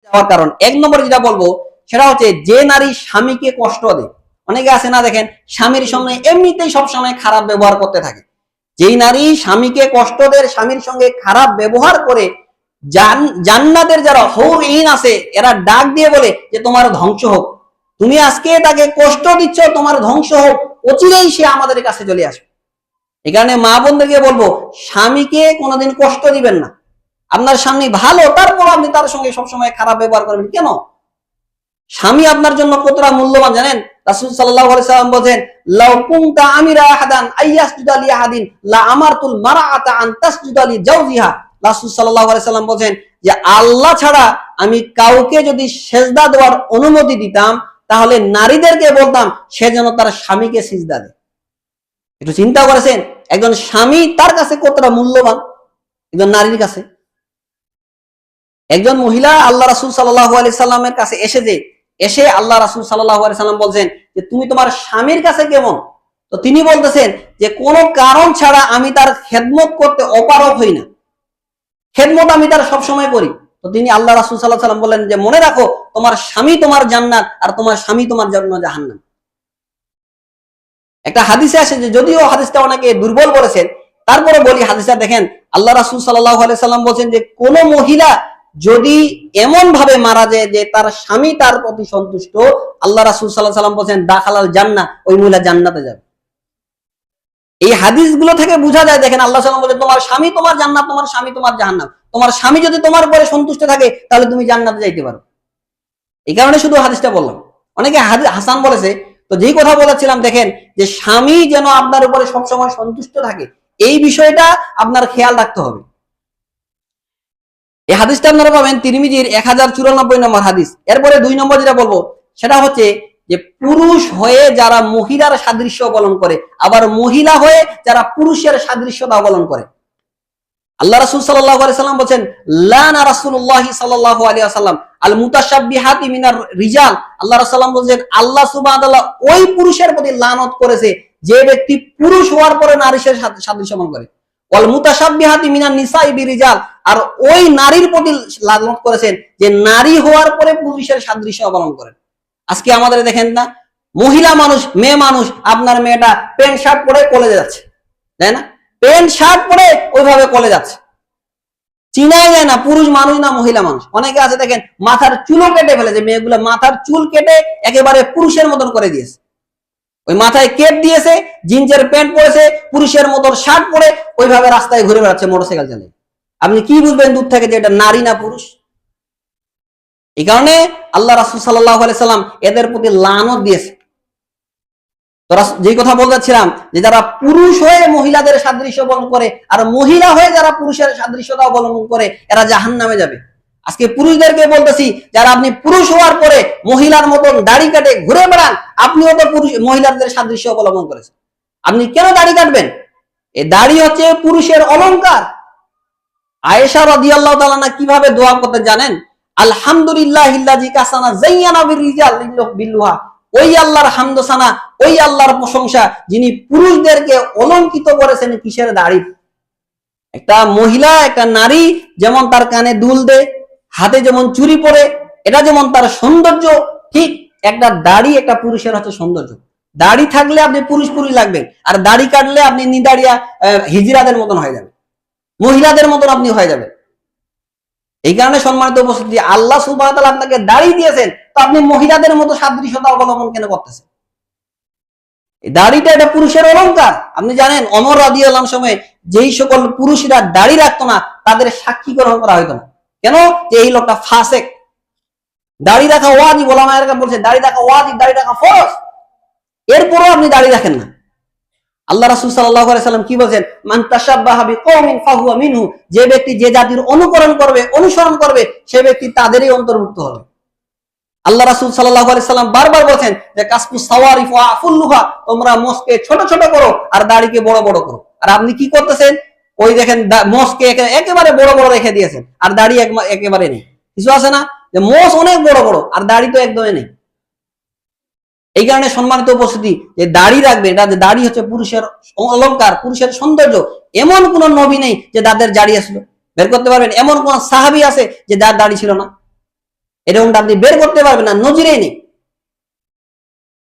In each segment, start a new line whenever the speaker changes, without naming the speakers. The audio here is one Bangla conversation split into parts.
হওয়ার কারণ এক নম্বরে যেটা বলবো সেটা হচ্ছে যে নারী স্বামীকে কষ্ট দেয়। অনেকে আছে না, দেখেন স্বামীর সামনে এমনিতেই সবসময় খারাপ ব্যবহার করতে থাকে। যেই নারী স্বামীকে কষ্ট দেয়, স্বামীর সঙ্গে খারাপ ব্যবহার করে, জান্নাতের যারা হৌর ইন আছে এরা ডাক দিয়ে বলে যে তোমার ধ্বংস হোক, তুমি আজকে তাকে কষ্ট দিচ্ছ, তোমার ধ্বংস হোক, অচিরেই সে আমাদের কাছে চলে আসবে। এই কারণে মা বোনদেরকে বলবো স্বামীকে কোনোদিন কষ্ট দিবেন না। আপনার স্বামী ভালো, তারপর আপনি তার সঙ্গে সবসময় খারাপ ব্যবহার করবেন কেন? স্বামী আপনার জন্য কতটা মূল্যবান জানেন? রাসূল সাল্লাল্লাহু আলাইহি সাল্লাম বলেন, লাউ কুনতা আমিরা আহাদান আইয়াসজুদা লি আহাদিন লা আমারতুল মারআতা আন তাসজুদা লি জাওজিহা। রাসূল সাল্লাল্লাহু আলাইহি সাল্লাম বলেন যে আল্লাহ ছাড়া আমি কাউকে যদি সিজদা দেওয়ার অনুমতি দিতাম তাহলে নারীদেরকে বলতাম সে যেন তার স্বামীকে সিজদা দেয়। একটু চিন্তা করেছেন একজন স্বামী তার কাছে কতটা মূল্যবান একজন নারীর কাছে। একজন মহিলা আল্লাহ রাসূল সাল্লাল্লাহু আলাইহি সাল্লামের কাছে এসে আল্লাহ রাসূল সাল্লাল্লাহু আলাইহি সাল্লাম বলছেন যে তুমি তোমার স্বামীর কাছে কেমন? তো তিনি বলতেছেন যে কোনো কারণ ছাড়া আমি তার খেদমত করতে অপারগ হই না, খেদমত আমি তার সবসময় করি। তো তিনি আল্লাহ রাসূল সাল্লাল্লাহু আলাইহি সাল্লাম বললেন যে মনে রাখো তোমার স্বামী তোমার জান্নাত আর তোমার স্বামী তোমার জন্য জাহান্নাম। একটা হাদিসে আসে, যে যদিও হাদিসটা অনেকে দুর্বল বলেছেন, তারপরে বলি হাদিসটা দেখেন আল্লাহ রাসূল সাল্লাল্লাহু আলাইহি সাল্লাম বলেন যে কোন মহিলা যদি এমন ভাবে মারা যায় যে তার স্বামী তার প্রতি সন্তুষ্ট, আল্লাহ রাসূল সাল্লাল্লাহু আলাইহি সাল্লাম বলেন দাখালাল জান্নাহ, ওই মহিলা জান্নাতে যাবে। এই হাদিসগুলো থেকে বোঝা যায়, দেখেন আল্লাহ সাল্লাল্লাহু আলাইহি সাল্লাম বলেন তোমার স্বামী তোমার জান্নাত, তোমার স্বামী তোমার জাহান্নাম। তোমার স্বামী যদি তোমার উপরে সন্তুষ্ট থাকে তাহলে তুমি জান্নাতে যাইতে পারো। এই কারণে শুধু হাদিসটা বললাম। অনেকে হাসান বলেছে, তো যেই কথা বলেছিলাম দেখেন যে স্বামী যেন আপনার উপরে সবসময় সন্তুষ্ট থাকে, এই বিষয়টা আপনার খেয়াল রাখতে হবে। এই হাদিসটা আপনারা পাবেন তিরমিজির 1094 নম্বর হাদিস। এরপরে 2 নম্বর যেটা বলবো সেটা হচ্ছে যে পুরুষ হয়ে যারা মহিলার সাদৃশ্য অবলম্বন করে, আবার মহিলা হয়ে যারা পুরুষের সাদৃশ্যতা অবলম্বন করে। আল্লাহ রাসূল সাল্লাল্লাহু আলাইহি সাল্লাম বলেন লানা রাসূলুল্লাহ সাল্লাল্লাহু আলাইহি ওয়াসাল্লাম আল মুতাশাব্বিহাতি মিনার রিজাল। আল্লাহ রাসূল সাল্লাল্লাহু আলাইহি ওয়াসাল্লাম বলেন আল্লাহ সুবহানাহু ওয়া তাআলা ওই পুরুষের প্রতি লানত করেছে যে ব্যক্তি পুরুষ হওয়ার পরে নারীর সাথে সাদৃশ্য অবলম্বন করে। ওয়াল মুতাশাব্বিহাতি মিনান নিসাই বিরিজাল, আর ওই নারীর প্রতি লানত করেছেন যে নারী হওয়ার পরে পুরুষের সাদৃশ্য অবলম্বন করে। আজকে আমাদের দেখেন না, মহিলা মানুষ, মেয়ে মানুষ, আপনার মেয়েটা প্যান্ট শার্ট পরে কলেজে যাচ্ছে, তাই না? প্যান্ট শার্ট পরে ওইভাবে কলেজে যাচ্ছে, চিনাই যায় না পুরুষ মানুষ না মহিলা মানুষ। অনেকে আছে দেখেন মাথার চুলও কেটে ফেলেছে, মেয়েগুলো মাথার চুল কেটে একেবারে পুরুষের মতন করে দিয়েছে। ওই মাথায় কেপ দিয়েছে, জিন্সের প্যান্ট পরেছে, পুরুষের মতন শার্ট পরে ওইভাবে রাস্তায় ঘুরে বেড়াচ্ছে মোটরসাইকেল চালিয়ে। আপনি কি বুঝবেন দূর থেকে যে এটা নারী না পুরুষ? এই কারণে আল্লাহ রাসূল সাল্লাল্লাহু আলাইহি সাল্লাম এদের প্রতি লানত দিয়েছে। তো যে কথা বলতেছিলাম যে যারা পুরুষ হয়ে মহিলাদের সাদৃশ্য অবলম্বন করে আর মহিলা হয়ে যারা পুরুষের সাদৃশ্যতা অবলম্বন করে এরা জাহান্নামে যাবে। আজকে পুরুষদেরকে বলতেছি, যারা আপনি পুরুষ হওয়ার পরে মহিলার মতন দাড়ি কাটে ঘুরে বেড়ান, আপনিও তো পুরুষ মহিলাদের সাদৃশ্য অবলম্বন করেছেন। আপনি কেন দাড়ি কাটবেন? এই দাড়ি হচ্ছে পুরুষের অলংকার। আয়েশা রাদিয়াল্লাহু তাআলা আনহা কিভাবে দোয়া করতে জানেন? আলহামদুলিল্লাহিল্লাযী কাসানা যায়্যানা বিরিজাল বিল্লুহা। ওই আল্লাহর হামদ সানা, ওই আল্লাহর প্রশংসা যিনি পুরুষদেরকে অলংকিত করেছেন কিসের? দাড়ি। একটা মহিলা, একটা নারী যেমন তার কানে দুল দেয়, হাতে যেমন চুড়ি পরে, এটা যেমন তার সৌন্দর্য, ঠিক একটা দাড়ি একটা পুরুষের হচ্ছে সৌন্দর্য। দাড়ি থাকলে আপনি পুরুষ পুরুষ লাগবেন, আর দাড়ি কাটলে আপনি নিদাড়িয়া হিজড়াদের মতন হয়ে যাবেন, মহিলাদের মতন আপনি হয়ে যাবেন। এই কারণে সম্মানিত উপস্থিতি, আল্লাহ সুবহানাহু ওয়া তাআলা আপনাকে দাড়ি দিয়েছেন, তো আপনি মহিলাদের মতো সাদৃশ্যতা অবলম্বন কেন করতেছেন? এই দাড়িটা এটা পুরুষের অলংকার। আপনি জানেন ওমর রাদিয়াল্লাহু আনহু সময়ে যেই সকল পুরুষরা দাড়ি রাখতো না তাদের সাক্ষী গ্রহণ করা হইতো না। কেন? যে এই লোকটা ফাসেক। দাড়ি রাখা ওয়াজিব, ওলামায়ে বলছে দাড়ি রাখা ওয়াজিব, দাড়ি রাখা ফরজ, এরপরও আপনি দাড়ি রাখেন না। আল্লাহ রাসূল সাল্লাল্লাহু আলাইহি সাল্লাম কি বলেন? মান তাশাব্বাহা বিকওমিন ফাহুয়া মিনহু। যে ব্যক্তি যে জাতির অনুকরণ করবে, অনুসরণ করবে, সে ব্যক্তি তাদেরই অন্তর্ভুক্ত হবে। আল্লাহ রাসূল সাল্লাল্লাহু আলাইহি সাল্লাম বারবার বলেন যে কাসফু সাওয়ারিফ ওয়া আফুল্লুহা, তোমরা মোসকে ছোট ছোট করো আর দাড়িকে বড় বড় করো। আর আপনি কি করতেছেন? ওই দেখেন মোসকে একেবারে বড় বড় রেখে দিয়েছেন আর দাড়ি একেবারে নেই। কিছু আছে না যে মোস অনেক বড় বড় আর দাড়ি তো একদমই নেই। এই কারণে সম্মানিত উপস্থিতি, যে দাড়ি রাখবে, এটা যে দাড়ি হচ্ছে পুরুষের অলংকার, পুরুষের সৌন্দর্য। এমন কোন নবী নেই যে যাদের দাড়ি ছিল, বের করতে পারবেন? এমন কোন সাহাবী আছে যে যার দাড়ি ছিল না? এরকমটা আপনি বের করতে পারবেন না, নজিরেই নেই।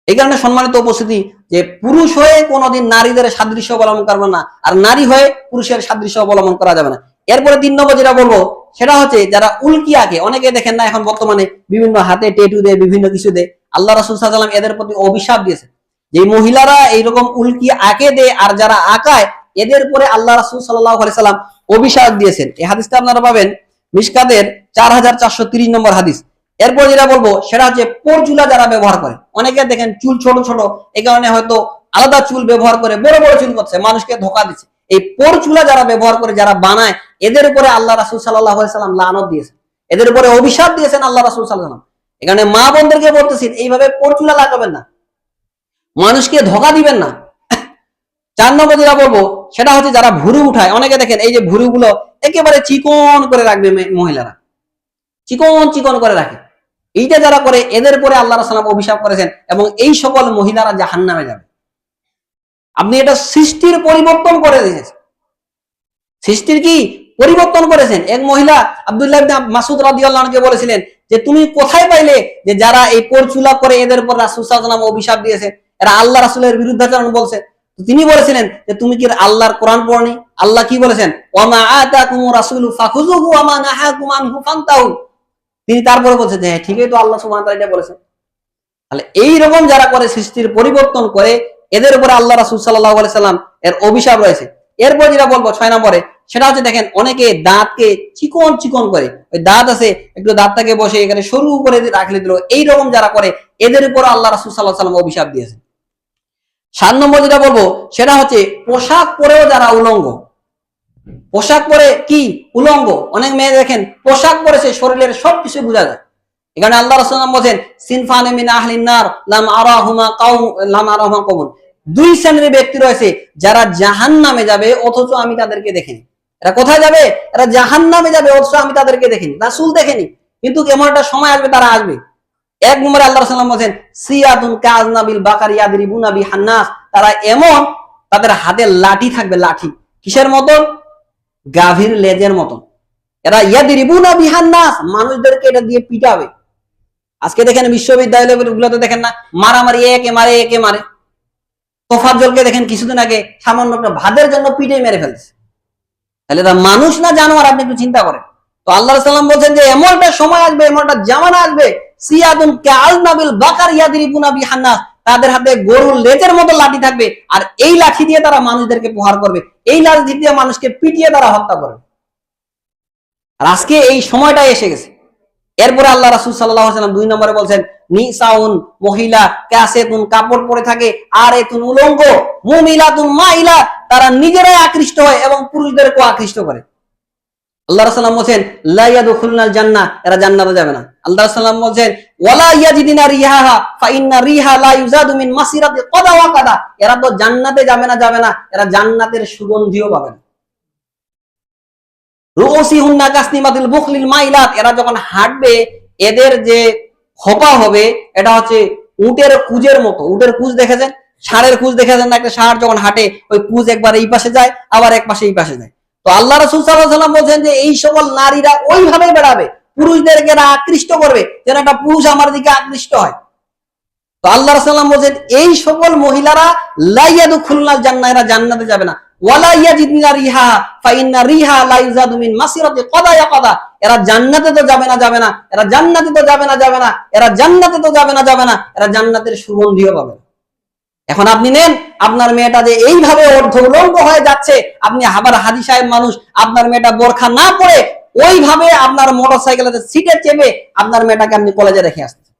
এই কারণে সম্মানিত উপস্থিতি, যে পুরুষ হয়ে কোনোদিন নারীদের সাদৃশ্য অবলম্বন করবে না, আর নারী হয়ে পুরুষের সাদৃশ্য অবলম্বন করা যাবে না। এরপরে 3 নম্বর যেটা বলবো সেটা হচ্ছে যারা উল্কি আঁকে, অনেকে দেখেন না এখন বর্তমানে বিভিন্ন হাতে টেটু দেয়, বিভিন্ন কিছু দেয়, আল্লাহ রাসূল সাল্লাল্লাহু আলাইহি ওয়াসাল্লাম এদের প্রতি অভিশাপ দিয়েছে যে মহিলারা এইরকম উল্কি আঁকে দেয় আর যারা আঁকায় এদের পরে আল্লাহ রাসূল সাল্লাল্লাহু আলাইহি ওয়াসাল্লাম অভিশাপ দিয়েছেন। এই হাদিসটা আপনারা পাবেন মিশকাতের 4430 নম্বর হাদিস। এরপর যেটা বলবো সেটা হচ্ছে পরচুলা যারা ব্যবহার করে, অনেকে দেখেন চুল ছোট ছোট, এই কারণে হয়তো আলাদা চুল ব্যবহার করে বড় বড় চুল করছে, মানুষকে ধোঁকা দিচ্ছে। এই পরচুলা যারা ব্যবহার করে, যারা বানায়, এদের উপরে আল্লাহ রাসূল সাল্লাল্লাহু আলাইহি ওয়াসাল্লাম লানত দিয়েছেন, এদের উপরে অভিশাপ দিয়েছেন আল্লাহ রাসূল সাল্লাল্লাহু আলাইহি ওয়াসাল্লাম। এখানে মা বোনদেরকে বলতেছেন এইভাবে পরচুলা লাগাবেন না, মানুষকে ধোঁকা দিবেন না। 4 নম্বর যেটা বলবো সেটা হচ্ছে যারা ভুরু উঠায়, অনেকে দেখেন এই যে ভুরুগুলো একেবারে চিকন করে রাখবে মহিলারা, চিকন চিকন করে রাখে, এইটা যারা করে এদের পরে আল্লাহ রাসূল সাল্লাল্লাহু আলাইহি ওয়াসাল্লাম অভিশাপ করেছেন এবং এই সকল মহিলারা জাহান্নামে যাবে। আপনি এটা সৃষ্টির পরিবর্তন করে দিয়েছেন, সৃষ্টির কি পরিবর্তন করেছেন। এক মহিলা আব্দুল্লাহ ইবনে মাসউদ রাদিয়াল্লাহু আনহু বলেছিলেন যে তুমি কোথায় পাইলে যে যারা এই পরচুলা করে এদের পর রাসূল সাল্লাল্লাহু আলাইহি ওয়াসাল্লাম অভিশাপ দিয়েছেন, এরা আল্লাহ রাসূলের বিরুদ্ধাচরণ বলছে। তিনি বলেছিলেন যে তুমি কি আল্লাহর কোরআন পড়নি? আল্লাহ কি বলেছেন? ওয়ামা আতাকুমুর রাসূলু ফাখুযুহু ওয়ামা নাহাকুম আনহু ফান্তাহু। তিনি তারপরে বলছেন যে হ্যাঁ ঠিকই তো আল্লাহ সুবহানাহু ওয়া তাআলা এটা বলেছেন। তাহলে এই রকম যারা করে সৃষ্টির পরিবর্তন করে এদের উপরে আল্লাহ রাসূল সাল্লাল্লাহু আলাইহি সাল্লাম এর অভিশাপ রয়েছে। এরপর যেটা বলবো 6 নম্বরে সেটা হচ্ছে দেখেন অনেকে দাঁতকে চিকন চিকন করে, ওই দাঁত আছে একটু দাঁতটাকে বসে এখানে সরু করে রাখলে দিল, এই রকম যারা করে এদের উপর আল্লাহ রাসূল সাল্লাল্লাহু আলাইহি সাল্লাম অভিশাপ দিয়েছেন। 7 নম্বর যেটা বলবো সেটা হচ্ছে পোশাক পরেও যারা উলঙ্গ, পোশাক পরে কি উলঙ্গ, অনেক মেয়ে দেখেন পোশাক পরেছে শরীরের সবকিছু বোঝা যায়। এখানে আল্লাহ রাসূল বলেন সিনফানে মিন আহলিন নার লাম আরাহুমা কওম, 2 শ্রেণীর ব্যক্তি রয়েছে যারা জাহান্নামে যাবে অথচ আমি তাদেরকে দেখিনি। এরা কোথায় যাবে? এরা জাহান্নামে যাবে অথচ আমি তাদেরকে দেখিনি, রাসূল দেখেনি, কিন্তু এমন একটা সময় আসবে তারা আসবে। 1 নম্বরে আল্লাহ রাসূল বলেন সিয়াতুন কাযনাবিল বাকার ইয়াদরিবুনা বিহান্নাস, তারা এমন তাদের হাতে লাঠি থাকবে, লাঠি কিসের মতন? গাভীর লেজের মতন। এরা ইয়াদরিবুনা বিহান্নাস, মানুষদেরকে এটা দিয়ে পিটাবে। আজকে দেখেন বিশ্ববিদ্যালয়গুলোতে দেখেন না মারামারি, একে মারে একে মারে। তোফাজ্জলকে দেখেন কিছুদিন আগে সামান্য একটা ভাতের জন্য পিটে মেরে ফেলছে। তাহলে এরা মানুষ না জানোয়ার? আপনি একটু চিন্তা করেন। তো আল্লাহ রাসূল বলছেন যে এমন একটা সময় আসবে, এমন একটা জামানা আসবে সিয়াতুন কাযনাবিল বাকার ইয়াদরিবুনা বিহান্নাস, তাদের হাতে গরুর লেজের মতো লাঠি থাকবে আর এই লাঠি দিয়ে তারা মানুষদেরকে প্রহার করবে, এই লাঠি দিয়ে মানুষকে পিটিয়ে তারা হত্যা করবে। আর আজকে এই সময়টা এসে গেছে। এরপরে আল্লাহ রাসূল সাল্লাল্লাহু আলাইহি ওয়াসাল্লাম 2 নম্বরে বলছেন নিসাউন, মহিলা, কাসেতুন, কাপড় পরে থাকে, আর এতুন, উলঙ্গ, মুমিলাতুন মাইলা, তারা নিজেরাই আকৃষ্ট হয় এবং পুরুষদেরকেও আকৃষ্ট করে। আল্লাহ রাসূল বলেন লা ইয়াদখুলুনাল জান্নাহ, এরা জান্নাতে যাবে না। আল্লাহ রাসূল বলেন ওয়ালা ইয়াজিদিনা রিহাহা ফা ইন্না রিহা লা ইউজাদু মিন মাসিরাতি কাদা ওয়া কাদা, এরা তো জান্নাতে যাবে না, এরা জান্নাতের সুগন্ধিও পাবে না। রুউসিহুন্না কাসনিমাতিল বুখলিল মাইলাত, এরা যখন হাঁটবে এদের যে খোপা হবে এটা হচ্ছে উটের কুজের মতো। উটের কুজ দেখেছেন, ষাঁড়ের কুজ দেখেছেন না? একটা ষাঁড় যখন হাঁটে ওই কুজ একবার এই পাশে যায় আবার এক পাশে এই পাশে যায়। তো আল্লাহ রাসূল সাল্লাল্লাহু আলাইহি ওয়াসাল্লাম বলেন যে এই সকল নারীরা ওইভাবে বেড়াবে, পুরুষদেরকে এরা আকৃষ্ট করবে যেন একটা পুরুষ আমার দিকে আকৃষ্ট হয়। তো আল্লাহ রাসূল বলেন এই সকল মহিলারা লা ইয়াদখুলুনাল জান্নাহ, এরা জান্নাতে যাবে না। ওয়ালা ইয়াজিদনা রিহা ফা ইন্না রিহা লা ইউজাদু মিন মাসিরাতি কাদা ওয়া কাদা, এরা জান্নাতে তো যাবে না, এরা জান্নাতে তো যাবে না, এরা জান্নাতে তো যাবে না, এরা জান্নাতের সুগন্ধিও পাবে না। এখন আপনি নেন আপনার মেয়েটা যে এইভাবে অর্ধ উলঙ্গ হয়ে যাচ্ছে, আপনি আবার হাজী সাহেব মানুষ, আপনার মেয়েটা বোরখা না পরে ওইভাবে আপনার মোটরসাইকেলের সিটে চেপে আপনার মেয়েটাকে আপনি কলেজে রেখে আসতেছেন।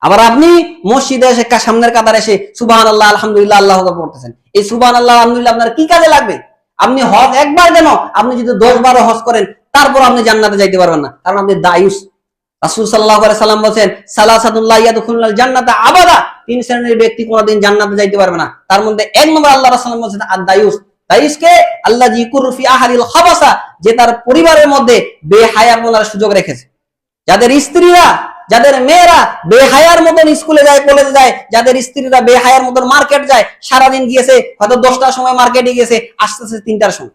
আবার আপনি মসজিদে এসে সামনের কাতারে এসে সুবহানাল্লাহ আলহামদুলিল্লাহ আল্লাহু আকবার পড়তেছেন। এই সুবহানাল্লাহ আলহামদুলিল্লাহ আপনার কি কাজে লাগবে? আপনি হজ একবার কেন, আপনি যদি 10-12 হজ করেন তারপর আপনি জান্নাতে যাইতে পারবেন না, কারণ আপনি দায়ুস। রাসূল সাল্লাল্লাহু আলাইহি সাল্লাম বলেন সালাসাতুন লা ইয়াদখুলুনাল জান্নাতা আবাদা, 3 শ্রেণীর ব্যক্তি কোনদিন জান্নাতে যাইতে পারবে না। তার মধ্যে 1 নম্বর আল্লাহ রাসূল বলেন আদ-দায়ুস। দায়ুসকে আল্লাযী কুরু ফি আহলিল খাবাসা, যে তার পরিবারের মধ্যে বেহায়াপনার সুযোগ রেখেছে। যাদের স্ত্রীরা, যাদের মেয়েরা বেহায়ার মতন স্কুলে যায়, কলেজে যায়, যাদের স্ত্রীরা বেহায়ার মতন মার্কেট যায়, সারাদিন গিয়েছে হয়তো 10টার সময় মার্কেটে গিয়েছে, আসতেছে 3টার সময়।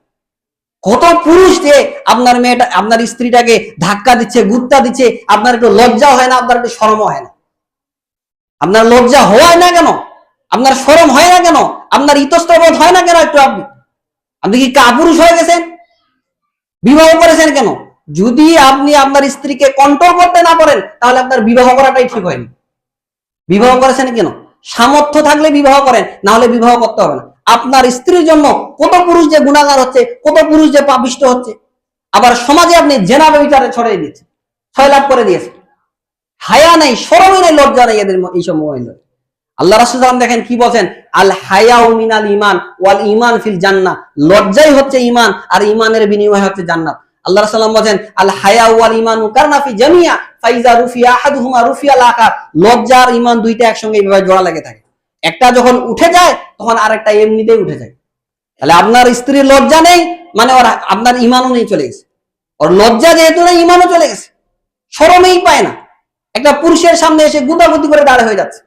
কত পুরুষ যে আপনার মেয়েটা আপনার স্ত্রীটাকে ধাক্কা দিচ্ছে, গুত্তা দিচ্ছে, আপনার একটু লজ্জা হয় না, আপনার একটু শরম হয় না? আপনার লজ্জা হয় না কেন? আপনার শরম হয় না কেন? আপনার ইতস্তবোধ হয় না কেন? একটু আপনি আপনি কি কাপুরুষ হয়ে গেছেন? বিবাহ করেছেন কেন? যদি আপনি আপনার স্ত্রীকে কন্ট্রোল করতে না পারেন, তাহলে আপনার বিবাহ করাটাই ঠিক হয়নি। বিবাহ করেছেন কেন? সামর্থ্য থাকলে বিবাহ করেন, না হলে বিবাহ করতে হবে না। আপনার স্ত্রীর জন্য কত পুরুষ যে গুণাগার হচ্ছে, কত পুরুষ যে পাপিষ্ট হচ্ছে। আবার সমাজে আপনি জেনা ব্যভিচারে ছড়িয়ে দিয়েছেন, ছয়লাভ করে দিয়েছেন। হায়া নেই, শরমই নেই, লজ্জা নেই এদের এইসব মহিলা। আল্লাহ রাসূল দেখেন কি বলছেন, আল হায়াউ মিনাল ঈমান ওয়াল ঈমান ফিল জান্নাহ। লজ্জাই হচ্ছে ঈমান, আর ঈমানের বিনিময় হচ্ছে জান্নাত। আল্লাহ রাসূল বলেন, আল হায়াউ ওয়াল ঈমানু কারনা ফি জামিয়া ফাইজা রুফিয়া আহাদুহুমা রুফিয়াল আখার। লজ্জা আর ঈমান দুইটা একসঙ্গে এইভাবে জোড়া লেগে থাকে। একটা যখন উঠে যায়, তখন আরেকটা এমনিতেই উঠে যায়। তাহলে আপনার স্ত্রীর লজ্জা নেই, মানে ওর আপনার ঈমানও নেই, চলে গেছে। ওর লজ্জা যেহেতু নেই, ঈমানও চলে গেছে। শরমই পায় না, একটা পুরুষের সামনে এসে গুদাগুদি করে দাঁড় হয়ে যাচ্ছে।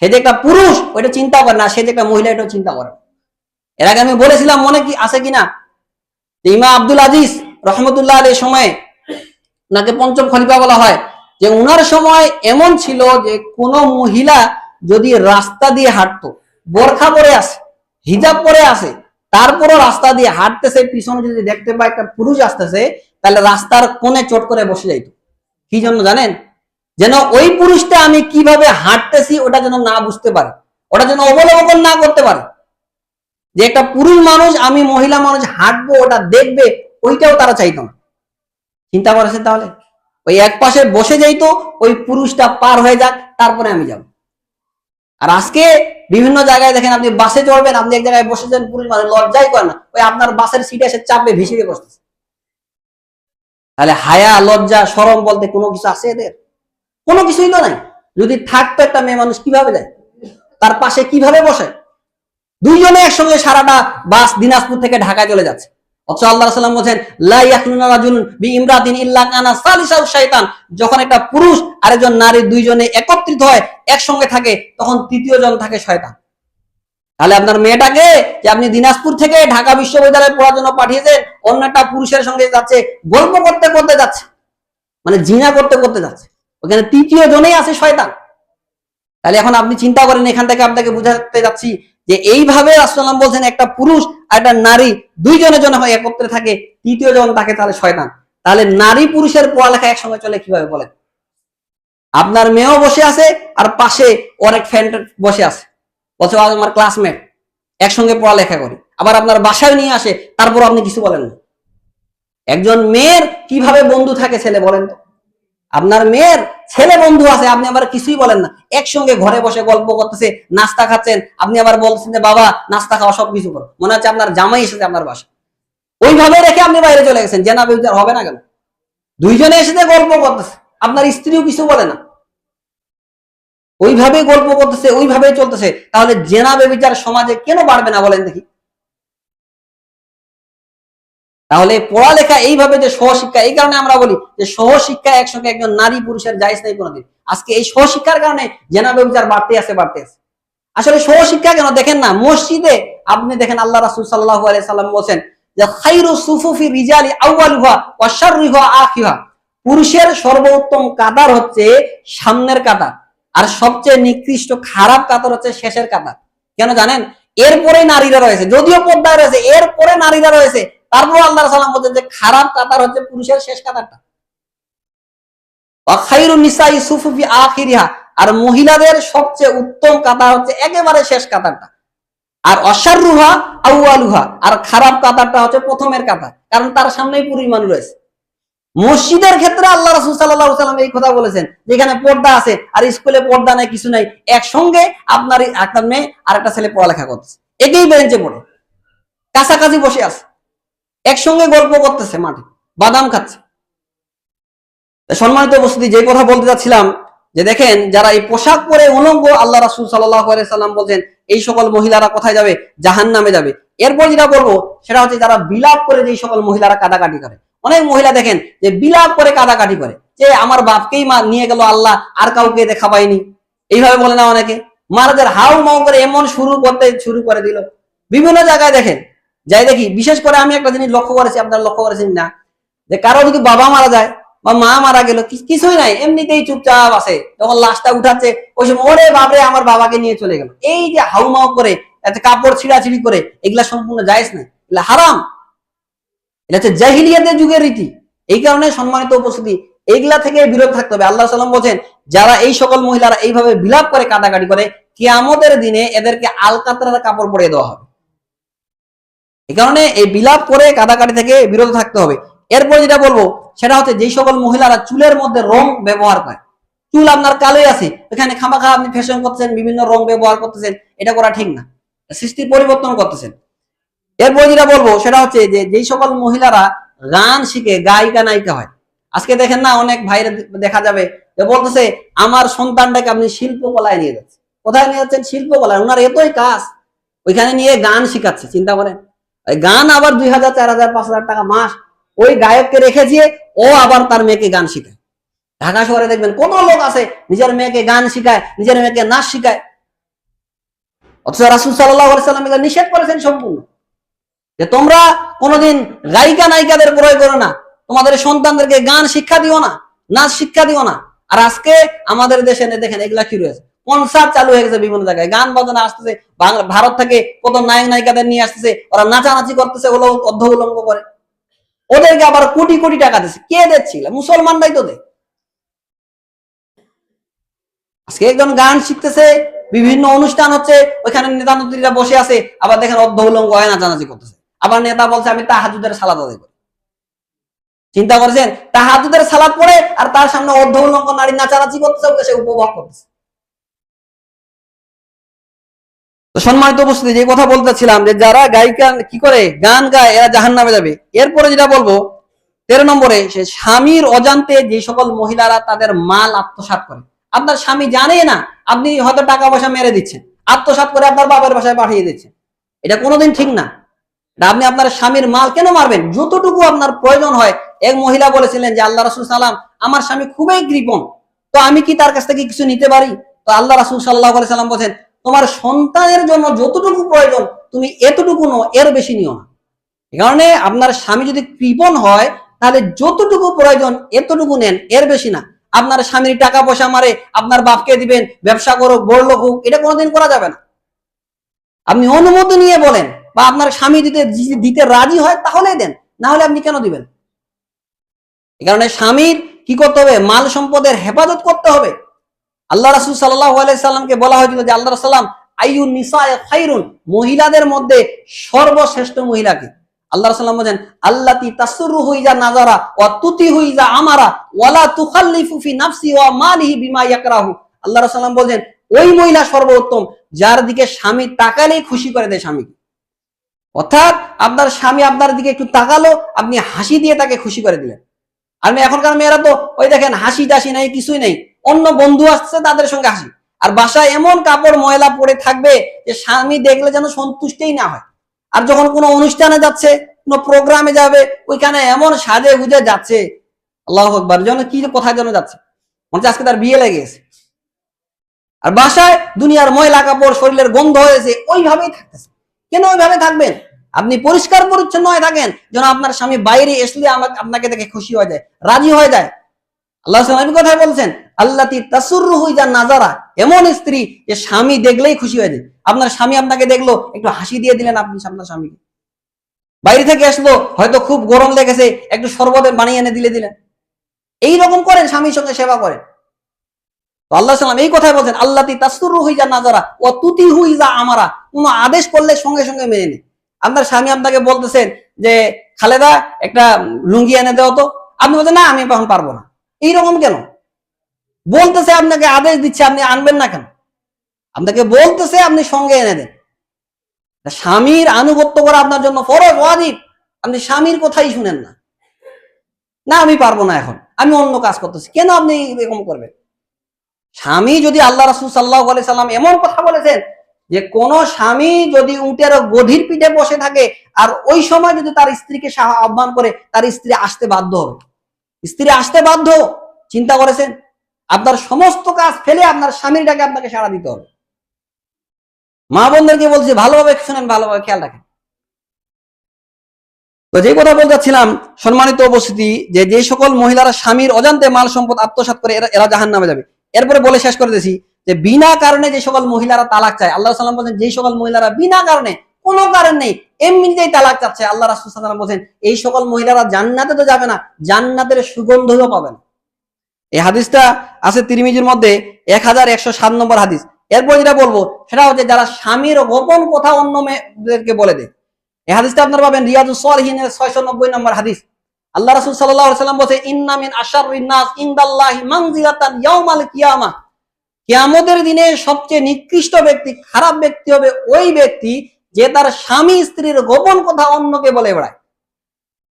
সে যে একটা পুরুষ ওইটা চিন্তা করে না, সে যে একটা মহিলা এটাও চিন্তা করে। এর আগে আমি বলেছিলাম, মনে কি আছে কিনা, ইমাম আব্দুল আজিজ রহমতুল্লাহ আলাইহির সময়, ওনাকে পঞ্চম খলিফা বলা হয়, যে উনার সময় এমন ছিল যে কোন মহিলা যদি রাস্তা দিয়ে হাঁটতো, বোরখা পরে আসে, হিজাব পরে আসে, তারপরও রাস্তা দিয়ে হাঁটতেছে, পিছনে যদি দেখতে পায় একটা পুরুষ আসতেছে, তাহলে রাস্তার কোণে চট করে বসে যাইত। কি জন্য জানেন? যেন ওই পুরুষটা আমি কিভাবে হাঁটতেছি ওটা যেন না বুঝতে পারে, ওটা যেন অবলোকন না করতে পারে। যে একটা পুরুষ মানুষ, আমি মহিলা মানুষ হাঁটবো, ওটা দেখবে, ওইটাও তারা চাইতো না। চিন্তা করেছে? তাহলে ওই এক পাশে বসে যাইতো, ওই পুরুষটা পার হয়ে যাক, তারপরে আমি যাব। আর আজকে বিভিন্ন জায়গায় দেখেন, আপনি বাসে চড়বেন, আপনি এক জায়গায় বসেছেন, পুরুষ মানুষ লজ্জাই করে না, ওই আপনার বাসের সিটে এসে চাপবে, ভিসিয়ে বসতেছে। তাহলে হায়া, লজ্জা, শরম বলতে কোনো কিছু আছে এদের? কোনো কিছুই তো নাই। যদি থাকতো, একটা মেয়ে মানুষ কিভাবে যায়, তার পাশে কিভাবে বসে? দুইজনে একসঙ্গে সারাটা বাস দিনাজপুর থেকে ঢাকায় চলে যাচ্ছে। অথচ আল্লাহ রাসূল বলেন, লা ইয়াখলুনা রাজুলুন বিইমরাতিন ইল্লা কানা সালিসাউ শাইতান। যখন একটা পুরুষ আর একজন নারী দুইজনে একত্রিত হয়, একসঙ্গে থাকে, তখন তৃতীয় জন থাকে শয়তান। তাহলে আপনার মেয়েটাকে যে আপনি দিনাজপুর থেকে ঢাকা বিশ্ববিদ্যালয়ে পড়ার জন্য পাঠিয়েছেন, অন্য একটা পুরুষের সঙ্গে যাচ্ছে, গল্প করতে করতে যাচ্ছে, মানে জিনা করতে করতে যাচ্ছে, ওখানে তৃতীয় জনেই আছে শয়তান। তাহলে এখন আপনি চিন্তা করেন, এখান থেকে আপনাকে বুঝাতে যাচ্ছি যে এইভাবে রাসূলুল্লাহ বলছেন, একটা পুরুষ আর একটা নারী দুইজনের জন্য হয় একত্রে থাকে, তৃতীয় জন তাকে তাহলে শয়তান। তাহলে নারী পুরুষের পড়ালেখা একসঙ্গে চলে কিভাবে বলেন? আপনার মেয়েও বসে আছে, আর পাশে অনেক ফ্রেন্ড বসে আছে, বলছে আমার ক্লাসমেট, একসঙ্গে পড়ালেখা করি, আবার আপনার বাসায় নিয়ে আসে, তারপর আপনি কিছু বলেন না। একজন মেয়ের কিভাবে বন্ধু থাকে ছেলে, বলেন তো? আপনার মেয়ের ছেলে বন্ধু আছে, আপনি আবার কিছুই বলেন না, একসঙ্গে ঘরে বসে গল্প করতেছে, নাস্তা খাচ্ছেন, আপনি আবার বলছেন যে বাবা নাস্তা খাওয়া, সবকিছু করো, মনে হচ্ছে আপনার জামাই এসেছে আপনার বাসা। ওইভাবে রেখে আপনি বাইরে চলে গেছেন, জেনা ব্যভিচার হবে না কেন? দুইজনে এসেছে, গল্প করতেছে, আপনার স্ত্রীও কিছু বলে না, ওইভাবে গল্প করতেছে, ওইভাবে চলতেছে। তাহলে জেনা ব্যভিচার সমাজে কেন বাড়বে না বলেন দেখি? তাহলে পড়ালেখা এইভাবে যে সহশিক্ষা, এই কারণে আমরা বলি যে সহশিক্ষা একসঙ্গে একজন নারী পুরুষের জায়েজ নাই কোনোদিন। আজকে এই সহশিক্ষার কারণে জেনা ব্যভিচার বাড়তে আছে, বাড়তে আছে। আসলে সহশিক্ষা কেন দেখেন না, মসজিদে আপনি দেখেন আল্লাহ রাসূল সাল্লাল্লাহু আলাইহি সাল্লাম বলেন যে খায়রু সুফুফি রিজালি আউয়ালুহা ওয়া শাররুহা আখিরা। পুরুষের সর্বোত্তম কাতার হচ্ছে সামনের কাতার, আর সবচেয়ে নিকৃষ্ট খারাপ কাতার হচ্ছে শেষের কাতার। কেন জানেন? এরপরে নারীরা রয়েছে, যদিও পর্দায় রয়েছে, এরপরে নারীরা রয়েছে, তারপর আল্লাহ সাল্লাম বলছেন যে খারাপ কাতার হচ্ছে পুরুষের শেষ কাতারটা। ওয়া খায়রুন নিসাই সুফুফি আখিরিহা, আর মহিলাদের সবচেয়ে উত্তম কাতার হচ্ছে একেবারে শেষ কাতারটা। আর অশাররুহা আউয়ালুহা, আর খারাপ কাতারটা হচ্ছে প্রথমের কাতার, কারণ তার সামনেই পুরুষ মানুষ রয়েছে। মসজিদের ক্ষেত্রে আল্লাহ রাসূল সাল্লাল্লাহু আলাইহি ওয়াসাল্লাম এই কথা বলেছেন, যেখানে পর্দা আছে আর স্কুলে পর্দা নাই, কিছু নাই, একসঙ্গে আপনার একটা মেয়ে আর একটা ছেলে পড়ালেখা করতেছে, একই বেঞ্চে পড়ে, কাছাকাছি বসে আছে, একসঙ্গে গল্প করতেছে, মাঠে বাদাম খাচ্ছে। সম্মানিত উপস্থিতি, যে কথা বলতে যাচ্ছিলাম, যে দেখেন যারা এই পোশাক পরে উলঙ্গ, আল্লাহ রাসূল সাল্লাল্লাহু আলাইহি সাল্লাম বলছেন এই সকল মহিলারা কোথায় যাবে? জাহান্নামে যাবে। এরপর যেটা বলবো সেটা হচ্ছে যারা বিলাপ করে যে সকল মহিলারা কাদাকাটি করে। অনেক মহিলা দেখেন যে বিলাপ করে কাদাকাটি করে, যে আমার বাপকেই মা নিয়ে গেল আল্লাহ, আর কাউকে দেখা পাইনি, এইভাবে বলে না অনেকে। মারাদের হাউ মাউ করে এমন শুরু করে দিল। বিভিন্ন জায়গায় দেখেন যাই দেখি, বিশেষ করে আমি একটা জিনিস লক্ষ্য করেছি, আপনারা লক্ষ্য করেছেন না, যে কারো যদি বাবা মারা যায় বা মা মারা গেল, কিছুই নাই, এমনিতেই চুপচাপ আছে, যখন লাশটা উঠাচ্ছে ওই সময় ওরে বাপরে আমার বাবাকে নিয়ে চলে গেল, এই যে হাউমাউ করে একটা কাপড় ছিঁড়াছিড়ি করে, এগুলা সম্পূর্ণ জায়েজ না, এগুলা হারাম, এটা হচ্ছে জাহিলিয়াতের যুগের রীতি। এই কারণে সম্মানিত উপস্থিতি, এইগুলা থেকে বিরত থাকতে হবে। আল্লাহ সাল্লাম বলছেন, যারা এই সকল মহিলারা এইভাবে বিলাপ করে কাটাকাটি করে, কিয়ামতের দিনে এদেরকে আলকাতরার কাপড় পরিয়ে দেওয়া হবে। এই কারণে এই বিলাপ করে কাটাকাটি থেকে বিরত থাকতে হবে। এরপর যেটা বলবো সেটা হচ্ছে, যেই সকল মহিলারা চুলের মধ্যে রং ব্যবহার করে, চুল আপনার কালোই আছে, এখানে খামাখা আপনি ফ্যাশন করতেছেন, বিভিন্ন রং ব্যবহার করতেছেন, এটা করা ঠিক না, সৃষ্টির পরিবর্তন করতেছেন। এরপর যেটা বলবো সেটা হচ্ছে, যে যেই সকল মহিলারা গান শিখে গায়িকা নায়িকা হয়, আজকে দেখেন না অনেক ভাইরা দেখা যাবে যে বলতেছে আমার সন্তানটাকে আপনি শিল্পকলায় নিয়ে যাচ্ছেন। কোথায় নিয়ে যাচ্ছেন? শিল্পকলায়। ওনার এতই কাজ, ওইখানে নিয়ে গান শিখাচ্ছে। চিন্তা করেন, গান আবার 2000, 4000, 5000 টাকা মাস, ওই গায়ককে রেখেছে, ও আবার তার মেয়েকে গান শিখায়। ঢাকা শহরে দেখবেন কত লোক আছে নিজের মেয়েকে গান শিখায়, নিজের মেয়েকে নাচ শিখায়, অথচ রাসূল সাল্লাল্লাহু আলাইহি ওয়াসাল্লাম এটা নিষেধ করেছেন সম্পূর্ণ, যে তোমরা কোনোদিন গায়িকা নায়িকাদের ক্রয় করো না, তোমাদের সন্তানদেরকে গান শিক্ষা দিও না, নাচ শিক্ষা দিও না। আর আজকে আমাদের দেশে দেখেন এগুলা কি রয়েছে, কনসার্ট চালু হয়ে গেছে, বিভিন্ন জায়গায় গান বাজনা আসতেছে, ভারত থেকে কত নায়ক নায়িকাদের নিয়ে আসতেছে, ওরা নাচানাচি করতেছে, হলো অর্ধ উলঙ্গ করে, ওদেরকে আবার কোটি কোটি টাকা দিচ্ছে। কে দিচ্ছিল? মুসলমানরাই তো দেয়। আজকে একজন গান শিখতেছে, বিভিন্ন অনুষ্ঠান হচ্ছে, ওইখানে নেতা নেত্রীরা বসে আছে, আবার দেখেন অর্ধ উলঙ্গ হয়ে নাচানাচি করতেছে। আবার নেতা বলছে আমি তাহাজ্জুদের সালাত আদায় করি। চিন্তা করেছেন, তাহাজ্জুদের সালাত পড়ে আর তার সামনে অর্ধ উলঙ্গ নারী নাচানাচি করতেছে, সে উপভোগ করতেছে। সম্মানিত উপস্থিতি, যে কথা বলতেছিলাম, যে যারা গায়িকা কি করে গান গায় এরা জাহান্নামে যাবে। এরপরে যেটা বলবো 13 নম্বরে, সে স্বামীর অজান্তে যে সকল মহিলারা তাদের মাল আত্মসাৎ করে। আপনার স্বামী জানে না, আপনি হয়তো টাকা পয়সা মেরে দিচ্ছেন, আত্মসাৎ করে আপনার বাবার বাসায় পাঠিয়ে দিচ্ছেন, এটা কোনোদিন ঠিক না। আপনি আপনার স্বামীর মাল কেন মারবেন? যতটুকু আপনার প্রয়োজন হয়। এক মহিলা বলেছিলেন যে আল্লাহ রাসূল সাল্লাম, আমার স্বামী খুবই কৃপণ, তো আমি কি তার কাছ থেকে কিছু নিতে পারি? তো আল্লাহ রাসূল সাল্লাল্লাহু আলাইহি সাল্লাম বলেন, তোমার সন্তানের জন্য যতটুকু প্রয়োজন তুমি এতটুকু নাও, এর বেশি নিও না। এই কারণে আপনার স্বামী যদি কৃপণ হয়, তাহলে যতটুকু প্রয়োজন এতটুকু নেন, এর বেশি না। আপনার স্বামীর টাকা পয়সা মারে আপনার বাপকে দিবেন, ব্যবসা করো, বড়লোক হোক, এটা কোনোদিন করা যাবে না। আপনি অনুমতি নিয়ে বলেন, বা আপনার স্বামী দিতে রাজি হয় তাহলে দেন, না হলে আপনি কেন দিবেন? এই কারণে স্বামীর কি করতে হবে? মাল সম্পদের হেফাজত করতে হবে। আল্লাহ রাসূল সাল্লাল্লাহু আলাইহি সাল্লামকে বলা হয়েছিল যে আল্লাহ রাসূল আইয়ুন নিসায়ে খায়রুন, মহিলাদের মধ্যে সর্বশ্রেষ্ঠ মহিলাকে। আল্লাহ রাসূল বলেন, আল্লাতি তাসরুহু ইজা নাজারা ওয়া তুতিহু ইজা আমারা ওয়ালা তুখাল্লিফু ফি নাফসি ওয়া মালিহি বিমা ইয়াকরাহু। আল্লাহ রাসূল বলেন, ওই মহিলা সর্বোত্তম যার দিকে স্বামী তাকালেই খুশি করে দেয় স্বামীকে। অর্থাৎ আপনার স্বামী আপনার দিকে একটু তাকালো, আপনি হাসি দিয়ে তাকে খুশি করে দিলেন। আর এখনকার মেয়েরা তো ওই দেখেন হাসি টাসি নাই, কিছুই নেই, অন্য বন্ধু আসছে তাদের সঙ্গে হাসি, আর বাসায় এমন কাপড় ময়লা পরে থাকবে যে স্বামী দেখলে যেন সন্তুষ্টই না হয়। আর যখন কোনো অনুষ্ঠানে যাচ্ছে, কোনো প্রোগ্রামে যাবে, ওইখানে এমন সাজে গুজে যাচ্ছে, আল্লাহু আকবার, যেন কি কোথায় যেন যাচ্ছে, মনে হচ্ছে আজকে তার বিয়ে লেগে গেছে। আর বাসায় দুনিয়ার ময়লা কাপড়, শরীরের গন্ধ হয়েছে, ওইভাবেই থাকতেছে। কেন ওইভাবে থাকবেন? আপনি পরিষ্কার পরিচ্ছন্ন হয়ে থাকেন, যেন আপনার স্বামী বাইরে আসলে আপনাকে দেখে খুশি হয়ে যায়, রাজি হয়ে যায়। আল্লাহ সাল্লাল্লাহু আলাইহি কথাই বলছেন, আল্লাতি তাসুররুহু ইজা নাজারা, এমন স্ত্রী যে স্বামী দেখলেই খুশি হয়ে যায়। আপনার স্বামী আপনাকে দেখলো, একটু হাসি দিয়ে দিলেন আপনি আপনার স্বামীকে। বাইরে থেকে আসলো, হয়তো খুব গরম লেগেছে, একটু শরবত বানিয়ে এনে দিলেন। এইরকম করেন, স্বামীর সঙ্গে সেবা করেন। আল্লাহ সাল্লাম এই কথাই বলছেন, আল্লাতি তাসরুহু ইজা নাজারা ওয়া তুতিহু ইজা আমারা, কোন আদেশ করলে সঙ্গে সঙ্গে মেনে নেয়। আপনার স্বামী আপনাকে বলতেছেন যে খালেদা একটা লুঙ্গি এনে দাও তো, আপনি বলছেন না আমি এখন পারবো না। এইরকম কেন? বলতেছে, আপনাকে আদেশ দিচ্ছে, আপনি আনবেন না কেন? আপনাকে বলতেছে, আপনি সঙ্গে এনে দেন। স্বামীর আনুগত্য করা আপনার জন্য ফরজ, ওয়াজিব। আপনি স্বামীর কথাই শুনেন না, না আমি পারবো না, এখন আমি অন্য কাজ করতেছি। কেন আপনি এরকম করবেন? স্বামী যদি, আল্লাহ রাসূল সাল্লাল্লাহু আলাইহি সাল্লাম এমন কথা বলেছেন যে কোন স্বামী যদি উটের গধীর পিঠে বসে থাকে আর ওই সময় যদি তার স্ত্রীকে আহ্বান করে, তার স্ত্রী আসতে বাধ্য হবে। স্ত্রী আসতে বাধ্য। চিন্তা করেছেন? আপনার সমস্ত কাজ ফেলে আপনার স্বামীর ডাকে আপনাকে সাড়া দিতে হবে। মা বোনদেরকে বলছি, ভালোভাবে শুনেন, ভালোভাবে খেয়াল রাখেন। তো যে কথা বলতে চাচ্ছিলাম সম্মানিত উপস্থিতি, যে যে সকল মহিলারা স্বামীর অজান্তে মাল সম্পদ আত্মসাৎ করে এরা জাহান্নামে যাবে। এরপরে বলে শেষ করে দিয়েছি যে বিনা কারণে যে সকল মহিলারা তালাক চায়, আল্লাহ সাল্লাম বলেন যে সকল মহিলারা বিনা কারণে, কোনো কারণ নেই, এমনিতেই তালাক চাচ্ছে, আল্লাহ রাসূল সাল্লাল্লাহু আলাইহি ওয়াসাল্লাম বলেন এই সকল মহিলারা জান্নাতে তো যাবে না, জান্নাতের সুগন্ধও পাবে না। এই হাদিসটা আছে তিরমিজির মধ্যে 1107 নম্বর হাদিস। এরপর যেটা বলবো সেটা হচ্ছে যারা স্বামীর গোপন কথা অন্য মেয়েদেরকে বলে দেয়। এই হাদিসটা আপনারা পাবেন রিয়াদুস সালিহিনের 690 নম্বর হাদিস। আল্লাহ রাসূল সাল্লাল্লাহু আলাইহি ওয়াসাল্লাম বলেছে ইন্না মিন আশাররিন নাস ইনদাল্লাহি মানজিলাতান ইয়াউমাল কিয়ামা, কিয়ামতের দিনে সবচেয়ে নিকৃষ্ট ব্যক্তি, খারাপ ব্যক্তি হবে ওই ব্যক্তি যে তার স্বামী স্ত্রীর গোপন কথা অন্যকে বলে বেড়ায়।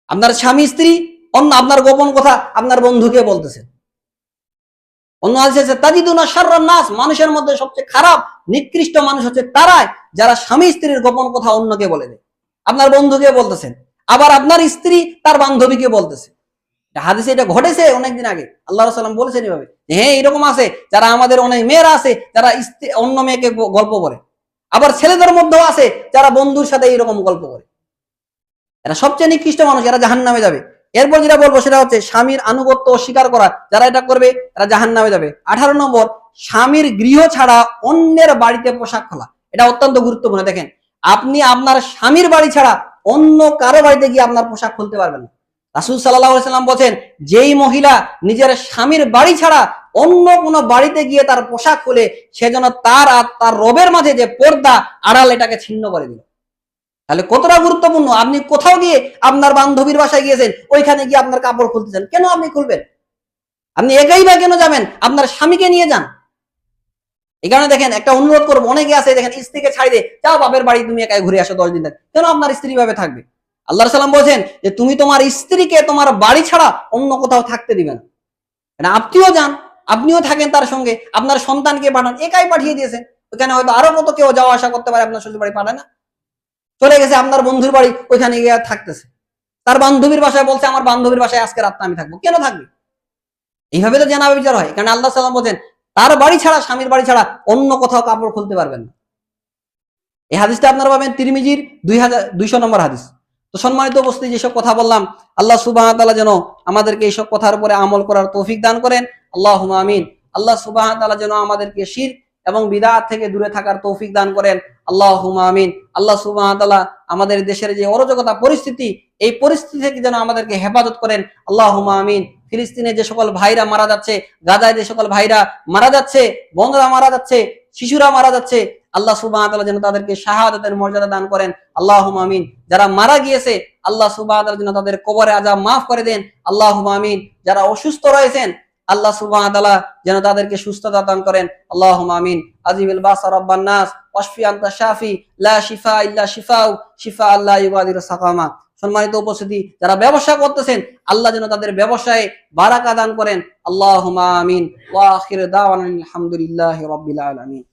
আপনার স্বামী স্ত্রী অন্য আপনার গোপন কথা আপনার বন্ধুকে বলতেছে। অন্য হাদিসে তাজিদুনা শাররান নাস, মানুষের মধ্যে সবচেয়ে খারাপ নিকৃষ্ট মানুষ হচ্ছে তারাই যারা স্বামী স্ত্রীর গোপন কথা অন্যকে বলে দেয়। আপনার বন্ধুকে বলতেছেন, আবার আপনার স্ত্রী তার বান্ধবীকে বলতেছে। হাদিসে এটা ঘটেছে অনেকদিন আগে, আল্লাহ রাসূল সাল্লাল্লাহু আলাইহি ওয়াসাল্লাম বলেছেন এভাবে, হ্যাঁ এরকম আছে, যারা আমাদের অনেক মেয়েরা আছে যারা অন্য মেয়েকে গল্প করে, আবার ছেলেদের মধ্যেও আছে যারা বন্ধুর সাথে এইরকম গল্প করে। এরা সবচেয়ে নিকৃষ্ট মানুষ, এরা জাহান্নামে যাবে। এরপর যেটা বলবো সেটা হচ্ছে স্বামীর আনুগত্য অস্বীকার করা, যারা এটা করবে তারা জাহান্নামে যাবে। 18 নম্বর, স্বামীর গৃহ ছাড়া অন্যের বাড়িতে পোশাক খোলা। এটা অত্যন্ত গুরুত্বপূর্ণ। দেখেন, আপনি আপনার স্বামীর বাড়ি ছাড়া অন্য কারো বাড়িতে গিয়ে আপনার পোশাক খুলতে পারবেন না। রাসূল সাল্লাল্লাহু আলাইহি ওয়াসাল্লাম বলেন যেই মহিলা নিজের স্বামীর বাড়ি ছাড়া অন্য কোনো বাড়িতে গিয়ে তার পোশাক খুলে, সেজন্য তার আর তার রবের মাঝে যে পর্দা আড়াল এটাকে ছিন্ন করে দিল। তাহলে কতটা গুরুত্বপূর্ণ। আপনি কোথাও গিয়ে আপনার বান্ধবীর বাসায় গিয়েছেন, ওইখানে গিয়ে আপনার কাপড় খুলতেছেন, কেন আপনি খুলবেন? আপনি একাই বা কেন যাবেন? আপনার স্বামীকে নিয়ে যান। এই কারণে দেখেন, একটা অনুরোধ করবো, অনেকে আছে দেখেন স্ত্রীকে ছাড়ি দিয়ে যাও বাপের বাড়ি, তুমি একাই ঘুরে আসো 10 দিন থাক। কেন আপনার স্ত্রী ভাবে থাকবে? আল্লাহ সাল্লাম বলছেন যে তুমি তোমার স্ত্রীকে তোমার বাড়ি ছাড়া অন্য কোথাও থাকতে দিবে না। আপনিও যান, আপনিও থাকেন তার সঙ্গে, আপনার সন্তানকে পাঠান, একাই পাঠিয়ে দিয়েছেন, ওখানে হয়তো আরো কত কেউ যাওয়া আসা করতে পারে, আপনার শ্বশুর বাড়ি পাঠায় না, চলে গেছে আপনার বন্ধুর বাড়ি, ওইখানে গিয়ে থাকতেছে। তার বান্ধবীর বাসায় বলছে আমার বান্ধবীর বাসায় আজকে রাতটা আমি থাকবো, কেন থাকবে? এইভাবে তো জানা বিচার হয়। কারণ আল্লাহ সাল্লাম বলছেন তার বাড়ি ছাড়া, স্বামীর বাড়ি ছাড়া অন্য কোথাও কাপড় খুলতে পারবেন না। এই হাদিসটা আপনারা পাবেন তিরমিজির 2200 নম্বর হাদিস। তো সম্মানিত উপস্থিতি, যেসব কথা বললাম, আল্লাহ সুবহানাহু ওয়া তাআলা যেন আমাদেরকে এইসব কথার উপরে আমল করার তৌফিক দান করেন। আল্লাহুম্মা আমিন। আল্লাহ সুবহানাহু ওয়া তাআলা যেন আমাদেরকে শিরক এবং বিদআত থেকে দূরে থাকার তৌফিক দান করেন। আল্লাহুম্মা আমিন। আল্লাহ সুবহানাহু ওয়া তাআলা আমাদের দেশের যে অরাজকতা পরিস্থিতি, এই পরিস্থিতি থেকে যেন আমাদেরকে হেফাজত করেন। আল্লাহুম্মা আমিন। ফিলিস্তিনে যে সকল ভাইরা মারা যাচ্ছে, গাজায় যে সকল ভাইরা মারা যাচ্ছে, বন্ধুরা মারা যাচ্ছে, শিশুরা মারা যাচ্ছে, আল্লাহ সুবহানাহু ওয়া তাআলা যেন তাদেরকে শাহাদাতের মর্যাদা দান করেন। আল্লাহুম্মা আমিন। যারা মারা গিয়েছে, আল্লাহ সুবহানাহু ওয়া তাআলা যেন তাদের কবরে আযাব মাফ করে দেন। আল্লাহুম্মা আমিন। যারা অসুস্থ রয়েছেন, আল্লাহ সুবহানাহু ওয়া তাআলা যেন তাদেরকে সুস্থতা দান করেন। আল্লাহুম্মা আমিন। আজিবিল বাসা রাব্বান নাস ওয়াশফি আনতা শাফি লা শিফা ইল্লা শিফাউ শিফা আল্লাহ ইউগাদিরু সাকামা। সম্মানিত উপস্থিতি, যারা ব্যবসা করতেছেন, আল্লাহ যেন তাদের ব্যবসায়ে বারাকা দান করেন। আল্লাহুম্মা আমিন। ওয়া আখির দাওয়ানা আলহামদুলিল্লাহি রাব্বিল আলামিন।